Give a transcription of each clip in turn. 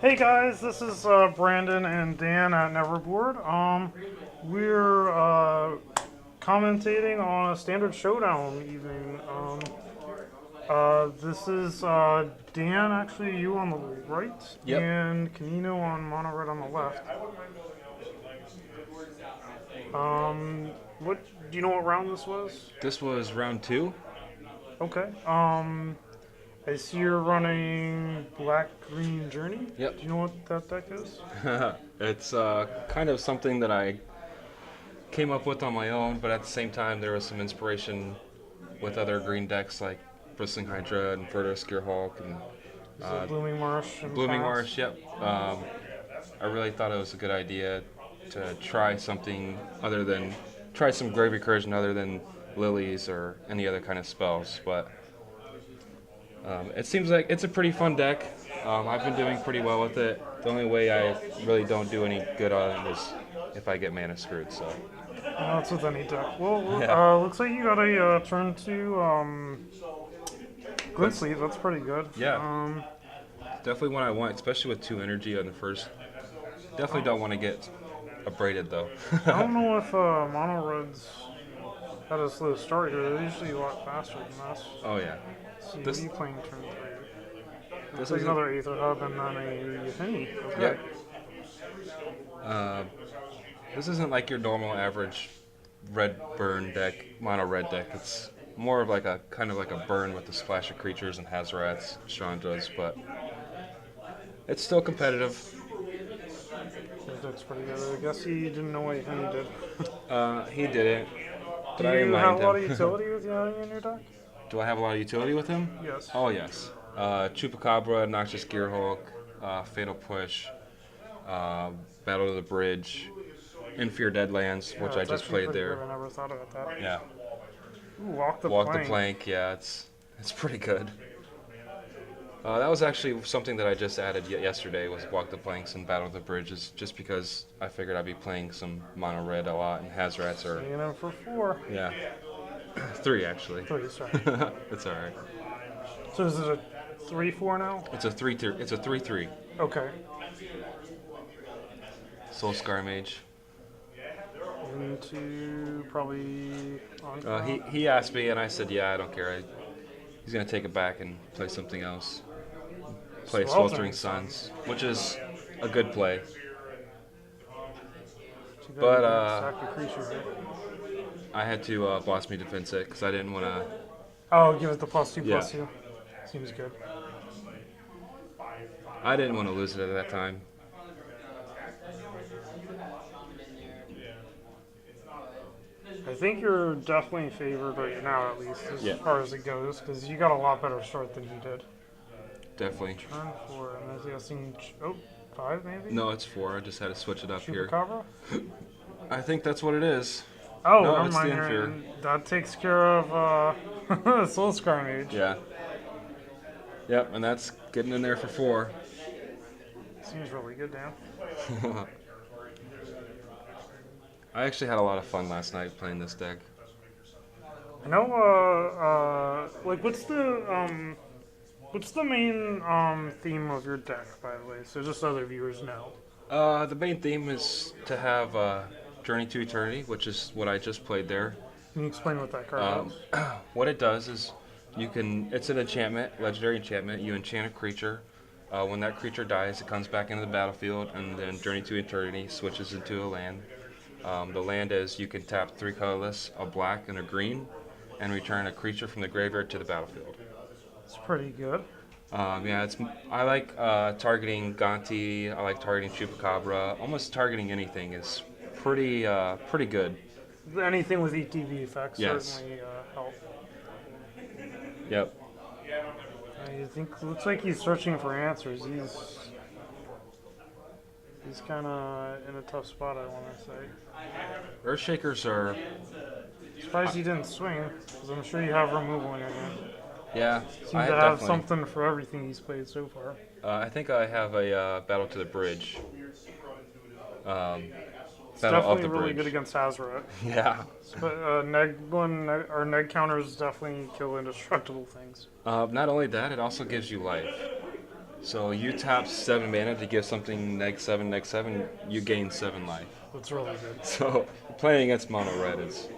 Hey guys, this is Brandon and Dan at Neverboard. We're commentating on a standard showdown evening. This is Dan, actually, you on the right, Yep. and Canino on mono red on the left. Um, what do you know what round this was? This was round two. Okay. I see you're running Black Green Journey. Yep. Do you know what that deck is? It's kind of something that I came up with on my own, but at the same time, there was some inspiration with other green decks like Bristling Hydra and Vertus Gearhulk and Is it Blooming Marsh and Blooming Pass? Marsh. Yep. I really thought it was a good idea to try something other than try some grave recursion other than lilies or any other kind of spells, but it seems like it's a pretty fun deck. I've been doing pretty well with it. The only way I really don't do any good on it is if I get mana screwed. So That's with any deck. Well, yeah, looks like you got a turn to Glint Sleeve. That's pretty good. yeah, definitely one I want, especially with 2 energy on the first. Definitely don't want to get abraded though. I don't know if Mono Reds had a slow start here. They're usually a lot faster than us. Oh yeah, Let's see, what are this you playing turn 3? Looks this like isn't. another Aether Hub and then a Henny. Okay. Yep. Uh, this isn't like your normal average red burn deck, mono red deck. It's more of like a kind of like a burn with the splash of creatures and Hazarats, Chandras, but it's still competitive. His deck's pretty good. I guess he didn't know what Henny did. He didn't, but Do I you have reminded a lot of him. utility with Henny in your deck? Do I have a lot of utility with him? Yes. Oh yes. Chupacabra, Noxious Gearhulk, Fatal Push, Battle of the Bridge, Infear Deadlands, which Yeah, I it's just actually played pretty there. good. I never thought about that. Yeah. Ooh, Walk the Walk Plank. the Plank, yeah, it's pretty good. That was actually something that I just added yesterday was Walk the Planks and Battle of the Bridges, just because I figured I'd be playing some mono red a lot and Hazrats are Bringing him for 4. yeah 3 actually. 3, sorry. It's all right. So is it a 3-4 now? It's a 3-3. It's a 3-3. Okay. Soul Scar Mage. Into probably on He asked me and I said yeah I don't care. He's gonna take it back and play something else. Play Sweltering Suns, which is a good play. But sack a creature here. I had to boss me defense it because I didn't want to. Oh, give it the +2/+2. Yeah. Seems good. I didn't want to lose it at that time. I think you're definitely favored right now, at least as Yeah. far as it goes, because you got a lot better start than he did. Definitely. Turn 4, and I'm guessing 5 maybe. No, it's 4. I just had to switch it up here. Chupacabra. I think that's what it is. Oh, No, never it's the mind. Inferior. That takes care of Soul Scar Mage. Yeah. Yep, and that's getting in there for 4. Seems really good, Dan. I actually had a lot of fun last night playing this deck. I know. Like, what's the main theme of your deck, by the way? So just so other viewers know. The main theme is to have Journey to Eternity, which is what I just played there. Can you explain what that card is? What it does is it's an enchantment, legendary enchantment. You enchant a creature. When that creature dies, it comes back into the battlefield, and then Journey to Eternity switches into a land. The land is you can tap 3 colorless, a black and a green, and return a creature from the graveyard to the battlefield. It's pretty good. Yeah, I like targeting Gonti. I like targeting Chupacabra. Almost targeting anything is pretty good. Anything with ETB effects Yes. certainly help. Yep. You think looks like he's searching for answers. He's kind of in a tough spot, I want to say. Earthshakers are Surprised he didn't swing, because I'm sure you have removal in your hand. yeah. Seems I to have definitely. something for everything he's played so far. I think I have a Battle to the Bridge. It's Battle of definitely the really Bridge. good against Hazaret. Yeah. But neg counters definitely kill indestructible things. Not only that, it also gives you life. So you tap 7 mana to give something -7/-7, you gain 7 life. That's really good. So playing against mono red is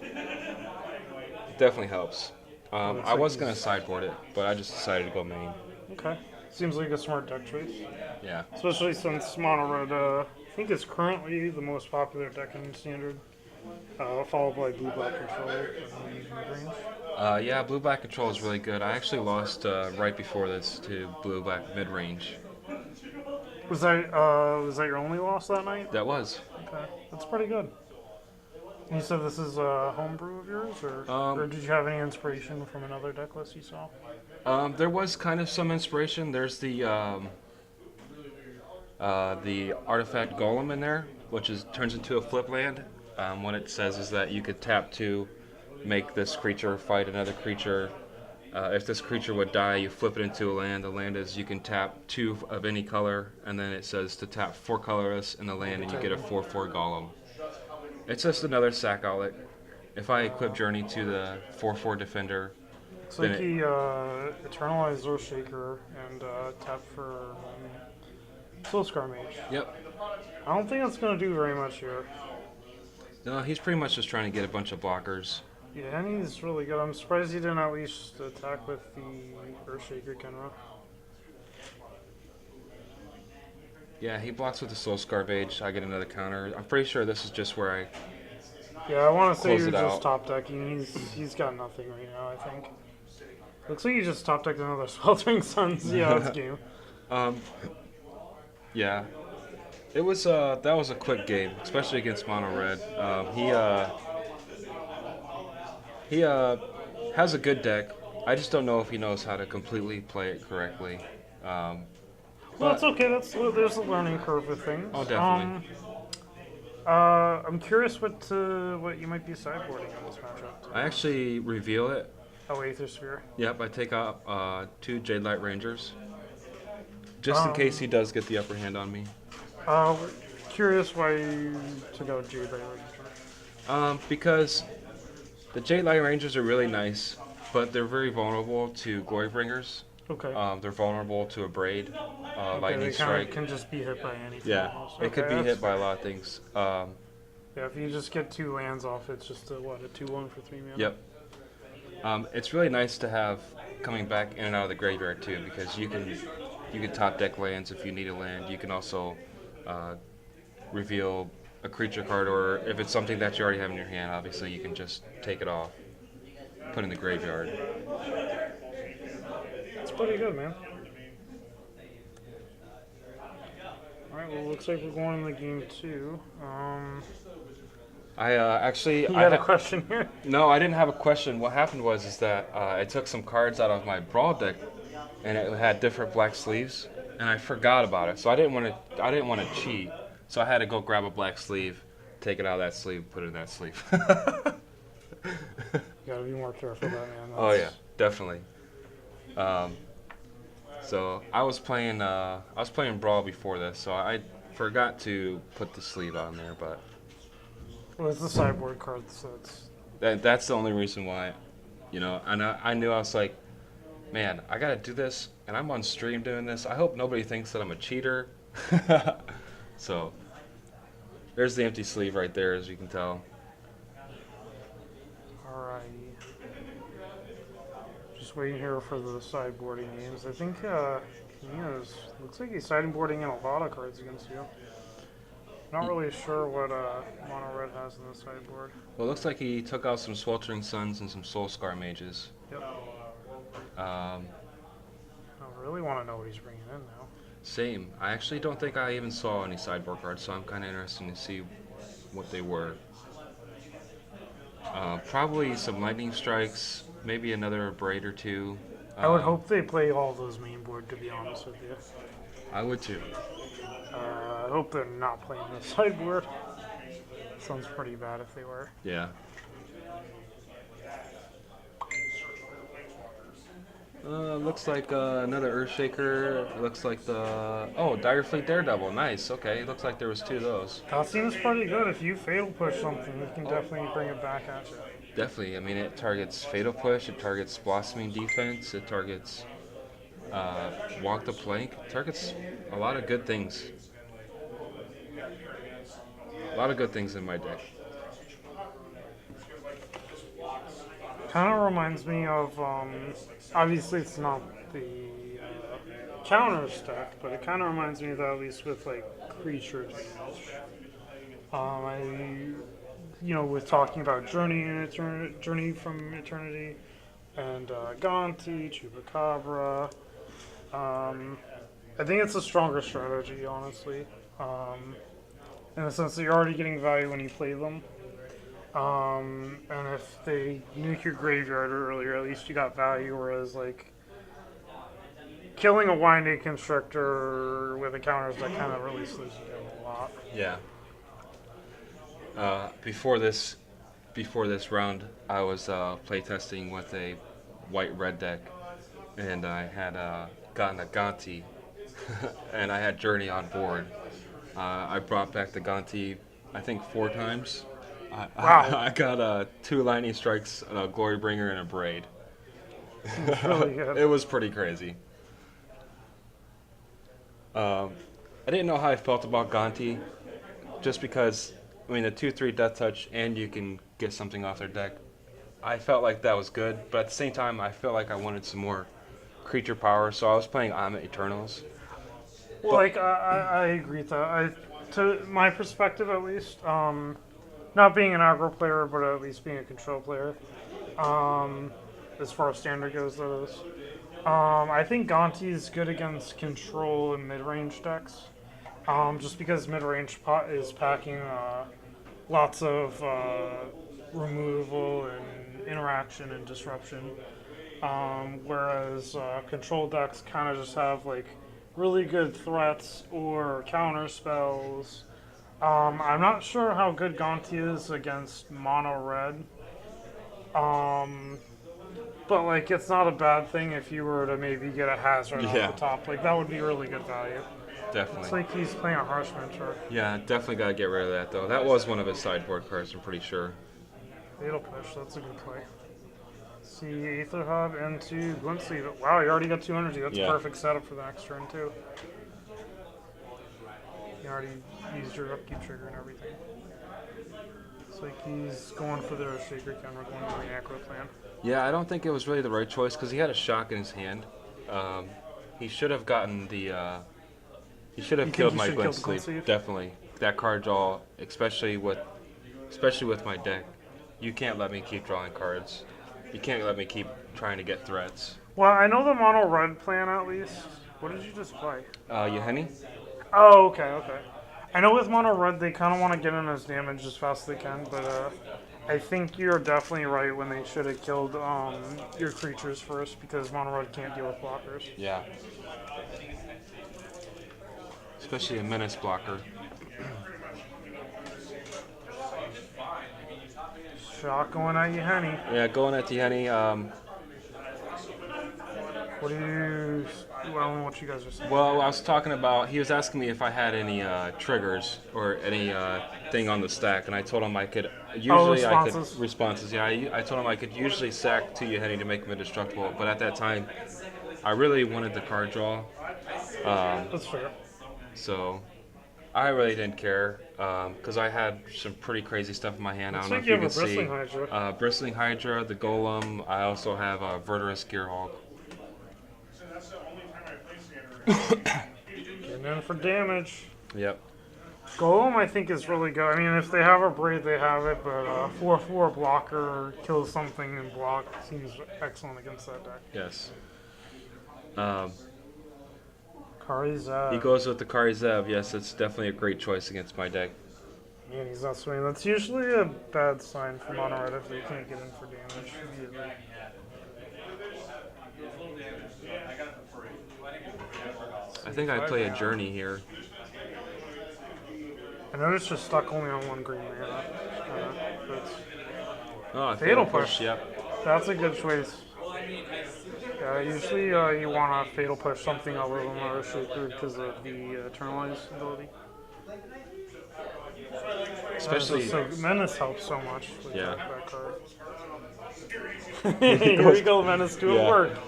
definitely helps. Looks I like was gonna he's- sideboard it, but I just decided to go main. Okay. Seems like a smart deck choice. Yeah. Especially since Mono Red, I think, is currently the most popular deck in Standard. Followed by Blue Black Control and mid-range. Yeah, blue black control is really good. I actually lost right before this to blue black mid range. Was that your only loss that night? That was. Okay, that's pretty good. You said this is a homebrew of yours, or did you have any inspiration from another deck list you saw? There was kind of some inspiration. There's the artifact golem in there, which turns into a flip land. What it says is that you could tap 2, make this creature fight another creature. If this creature would die, you flip it into a land. The land is you can tap 2 of any color, and then it says to tap 4 colorless in the land, and you get a 4/4 golem. It's just another sack outlet. If I equip Journey to the 4/4 defender, It's then like he eternalized Earthshaker and tapped for Soulscar Mage. yep. I don't think that's gonna do very much here. No, he's pretty much just trying to get a bunch of blockers. Yeah, and he's really good. I'm surprised he didn't at least attack with the Earthshaker Kenra. Yeah, he blocks with the Soul Scar Mage. I get another counter. I'm pretty sure this is just where I. Yeah, I want to say Close you're it just out. top decking. He's got nothing right now, I think. Looks like you just top decked another Sweltering Suns. Yeah, it's game. Yeah, it was. That was a quick game, especially against Mono Red. He has a good deck. I just don't know if he knows how to completely play it correctly. Well, it's okay. There's a learning curve with things. Oh, definitely. I'm curious what you might be sideboarding in this matchup. I actually reveal it. Oh, Aether Sphere. Yep, I take out 2 Jade Light Rangers, just in case he does get the upper hand on me. Curious why you took out Jade Light Ranger. Because the Jade Light Rangers are really nice, but they're very vulnerable to Glorybringers. Okay. They're vulnerable to a Braid, Lightning they Strike. can just be hit by anything. Yeah, almost. it could Okay, be that's- hit by a lot of things. Yeah, if you just get 2 lands off, it's just a 2/1 for 3 mana. Yep. It's really nice to have coming back in and out of the graveyard too, because you can top deck lands if you need a land. You can also reveal a creature card, or if it's something that you already have in your hand, obviously you can just take it off, put it in the graveyard. It's pretty good, man. Alright, well, looks like we're going into game 2. I actually You had a question here? No, I didn't have a question. What happened was that I took some cards out of my Brawl deck, and it had different black sleeves, and I forgot about it. So I didn't want to cheat. So I had to go grab a black sleeve, take it out of that sleeve, put it in that sleeve. You gotta be more careful with that, man. Oh yeah, definitely. So I was playing Brawl before this, so I forgot to put the sleeve on there, but Well, it's the sideboard card, so it's... that's the only reason why, And I knew, I was like, man, I gotta do this, and I'm on stream doing this. I hope nobody thinks that I'm a cheater. So there's the empty sleeve right there, as you can tell. Alrighty. Just waiting here for the sideboarding games. I think Canino's looks like he's sideboarding in a lot of cards against you. Not really sure what Mono Red has in the sideboard. Well, it looks like he took out some Sweltering Suns and some Soul Scar Mages. Yep. Um, I really want to know what he's bringing in now. Same. I actually don't think I even saw any sideboard cards, so I'm kind of interested to see what they were. Probably some Lightning Strikes, maybe another Braid or 2. I would hope they play all those main board, to be honest with you. I would too. I hope they're not playing the sideboard. Sounds pretty bad if they were. Yeah. Looks like another Earthshaker. Looks like Direfleet Daredevil. Nice. Okay. Looks like there was 2 of those. That seems pretty good. If you fatal push something, you can definitely bring it back at you. Definitely. I mean, it targets Fatal Push. It targets Blossoming Defense. It targets walk the plank. Targets a lot of good things. A lot of good things in my deck. Kind of reminds me of, obviously it's not the counter stack, but it kind of reminds me of that, at least with like creature damage. With talking about Journey from Eternity, and Gonti, Chupacabra. I think it's a stronger strategy, honestly, in the sense that you're already getting value when you play them. And if they nuke your graveyard earlier, at least you got value, whereas, like, killing a Winding Constructor with a counter that kind of really slows you down a lot. Yeah. Before this round, I was playtesting with a white-red deck, and I had gotten a Gonti, and I had Journey on board. I brought back the Gonti, I think 4 times. Wow. I got 2 Lightning Strikes, a Glorybringer, and a Braid. It's really good. It was pretty crazy. I didn't know how I felt about Gonti, just because, I mean, the 2/3 Death Touch, and you can get something off their deck. I felt like that was good, but at the same time, I felt like I wanted some more creature power, so I was playing Amit Eternals. Well, like, I agree with that. To my perspective, at least, not being an aggro player, but at least being a control player, as far as standard goes, that is. I think Gonti is good against control and mid-range decks, just because mid-range is packing lots of removal and interaction and disruption, whereas control decks kind of just have like really good threats or counter spells. I'm not sure how good Gonti is against mono red. But like, it's not a bad thing if you were to maybe get a hazard off the top. Like, that would be really good value. Definitely. It's like he's playing a Harsh Mentor. Yeah, definitely got to get rid of that, though. That was one of his sideboard cards, I'm pretty sure. Fatal Push, that's a good play. See, Aether Hub into Glint Sleeve. Wow, you already got 2 energy. That's a perfect setup for the next turn, too. You already used your upkeep trigger and everything. It's like he's going for the Shaker Camera, going for the Acro plan. Yeah, I don't think it was really the right choice because he had a shock in his hand. He should have gotten the. He should have killed my Glint Sleeve. Definitely, that card draw, especially with my deck. You can't let me keep drawing cards. You can't let me keep trying to get threats. Well, I know the mono red plan at least. What did you just play? Yeheni? Oh, okay. I know with mono red they kind of want to get in as damage as fast as they can, but I think you're definitely right when they should have killed your creatures first, because mono red can't deal with blockers. Yeah. Especially a menace blocker. Shot going at Yeheni. Yeah, going at Yeheni. What do you... Well, I don't know what you guys are saying. Well, I was talking about... He was asking me if I had any triggers or any thing on the stack, and I told him I could... Usually responses. Responses, yeah. I told him I could usually sack 2 Yeheni to make him indestructible, but at that time, I really wanted the card draw. That's fair. So, I really didn't care, because I had some pretty crazy stuff in my hand. I don't know if you can see. Bristling Hydra. Bristling Hydra, the Golem. I also have Verdurous Gearhulk. Getting in for damage. Yep. Golem, I think, is really good. I mean, if they have a Braid, they have it, but 4/4 blocker kills something and block seems excellent against that deck. Yes. Kari Zev. He goes with the Kari Zev. Yes, it's definitely a great choice against my deck. Man, he's not swinging. That's usually a bad sign for mono red if they can't get in for damage immediately. I think I play a Journey here. I noticed you're stuck only on 1 green mana. Oh, Fatal Push. Yep. That's a good choice. Yeah, usually you want to Fatal Push something other than a Shaker because of the Eternalize ability. Especially... So Menace helps so much with Yeah. that card. Here we go, Menace, do it work.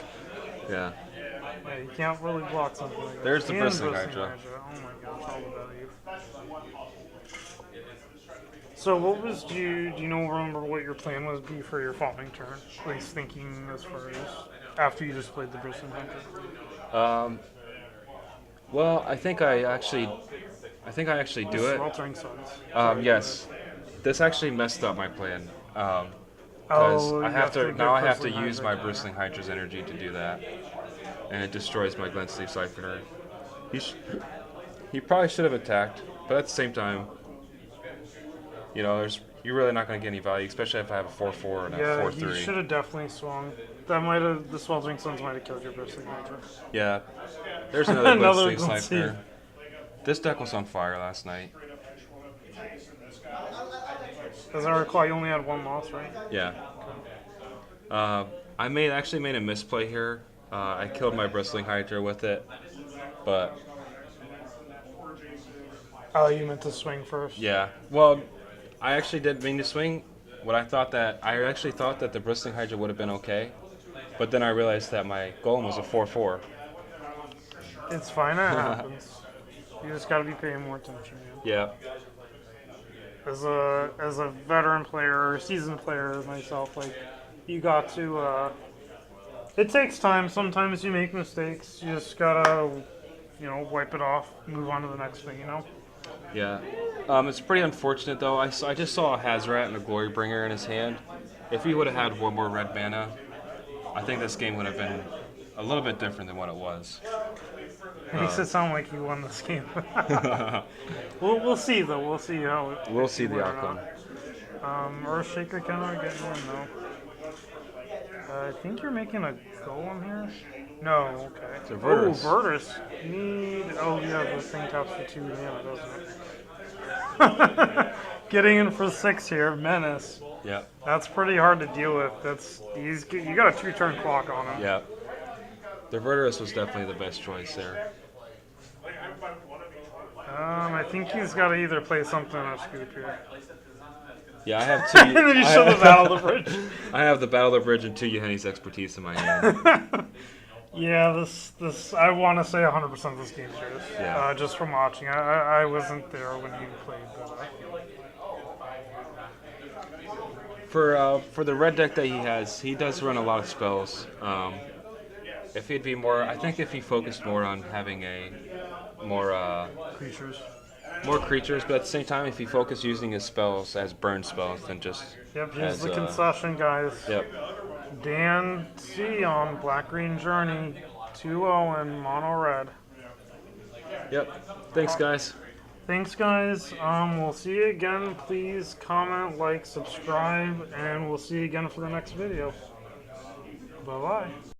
Yeah. Yeah, you can't really block something like that. There's the And Bristling Hydra. Oh my gosh, all the value. So what was, do you know, remember what your plan was be for your following turn? At least thinking as far as after you just played the Bristling Hydra. Well, I think I actually do it. Sweltering Suns. Yes, this actually messed up my plan. Because Oh, I you have to get now I have to Bristling use Hydra. my Bristling Hydra's energy to do that, and it destroys my Glen Sleeve Siphoner. He probably should have attacked, but at the same time, you know, you're really not going to get any value, especially if I have a 4/4 and a Yeah, 4/3. you should have definitely swung. The Sweltering Suns might have killed your Bristling Hydra. Yeah, there's another Glen Another Sleeve Glen Sleeve. Siphoner. This deck was on fire last night. As I recall, you only had one loss, right? Yeah. I actually made a misplay here. I killed my Bristling Hydra with it, but Oh, you meant to swing first? yeah. Well, I actually did mean to swing. I actually thought that the Bristling Hydra would have been okay, but then I realized that my golem was a 4/4. It's fine, that happens. You just gotta be paying more attention, man. Yeah. As a veteran player or seasoned player myself, like, you got to, it takes time. Sometimes you make mistakes. You just gotta, wipe it off, move on to the next thing, Yeah. It's pretty unfortunate though. I just saw a Hazoret and a Glory Bringer in his hand. If he would have had one more red mana, I think this game would have been a little bit different than what it was. Makes it sound like you won this game. we'll see though. We'll see how. We'll see the outcome. Earthshaker kind of getting in though. I think you're making a golem here. No, okay. It's a Verdus. Oh, Verdus. Yeah, the thing taps for 2 mana, doesn't it? Getting in for 6 here, Menace. Yeah. That's pretty hard to deal with. You got a 2-turn clock on him. Yeah. The Verdus was definitely the best choice there. I think he's got to either play something or scoop here. Yeah, I have two. And then you show the Battle of the Bridge. I have the Battle of the Bridge and 2 Yeheni's Expertise in my hand. Yeah, this I want to say 100% of this game's yours. Yeah. Just from watching, I wasn't there when you played, but For the red deck that he has, he does run a lot of spells. If he'd be more, I think if he focused more on having more creatures, but at the same time, if he focused using his spells as burn spells, then just yep. Here's as, the concession, guys. Yep. Dan C on Black Green Journey, 2-0 and mono red. Yep. Thanks, guys. Thanks, guys. We'll see you again. Please comment, like, subscribe, and we'll see you again for the next video. Bye-bye.